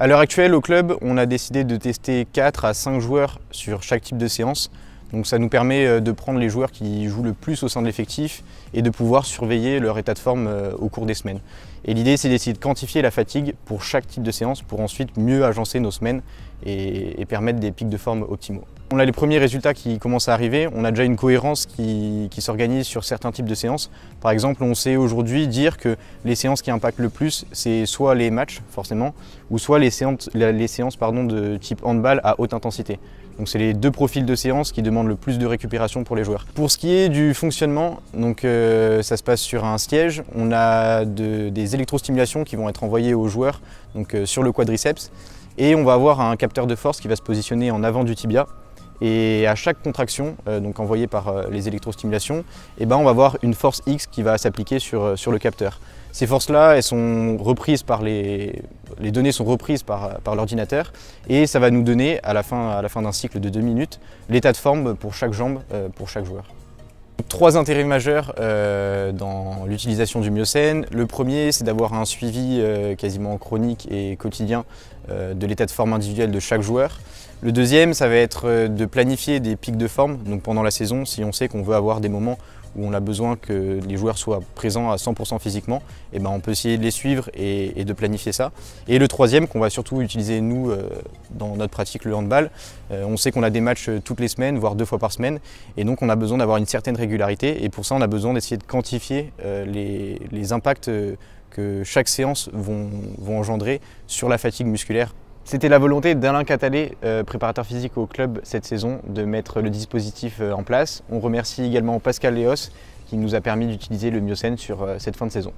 À l'heure actuelle, au club, on a décidé de tester 4 à 5 joueurs sur chaque type de séance. Donc ça nous permet de prendre les joueurs qui jouent le plus au sein de l'effectif et de pouvoir surveiller leur état de forme au cours des semaines. Et l'idée, c'est d'essayer de quantifier la fatigue pour chaque type de séance pour ensuite mieux agencer nos semaines et permettre des pics de forme optimaux. On a les premiers résultats qui commencent à arriver, on a déjà une cohérence qui s'organise sur certains types de séances. Par exemple, on sait aujourd'hui dire que les séances qui impactent le plus, c'est soit les matchs forcément, ou soit les séances de type handball à haute intensité. Donc c'est les deux profils de séances qui demandent le plus de récupération pour les joueurs. Pour ce qui est du fonctionnement, donc, ça se passe sur un siège. On a des électrostimulations qui vont être envoyées aux joueurs donc, sur le quadriceps. Et on va avoir un capteur de force qui va se positionner en avant du tibia. Et à chaque contraction, donc envoyée par les électrostimulations, on va avoir une force X qui va s'appliquer sur le capteur. Ces forces-là, elles sont reprises par les données sont reprises par l'ordinateur et ça va nous donner à la fin d'un cycle de 2 minutes l'état de forme pour chaque jambe, pour chaque joueur. 3 intérêts majeurs dans l'utilisation du myocène. Le premier, c'est d'avoir un suivi quasiment chronique et quotidien de l'état de forme individuel de chaque joueur. Le deuxième, ça va être de planifier des pics de forme. Donc pendant la saison, si on sait qu'on veut avoir des moments où on a besoin que les joueurs soient présents à 100% physiquement, on peut essayer de les suivre et de planifier ça. Et le troisième, qu'on va surtout utiliser nous dans notre pratique, le handball, on sait qu'on a des matchs toutes les semaines, voire 2 fois par semaine, et donc on a besoin d'avoir une certaine régularité, et pour ça on a besoin d'essayer de quantifier les impacts que chaque séance vont engendrer sur la fatigue musculaire. C'était la volonté d'Alain Catalet, préparateur physique au club cette saison, de mettre le dispositif en place. On remercie également Pascal Léos qui nous a permis d'utiliser le myocène sur cette fin de saison.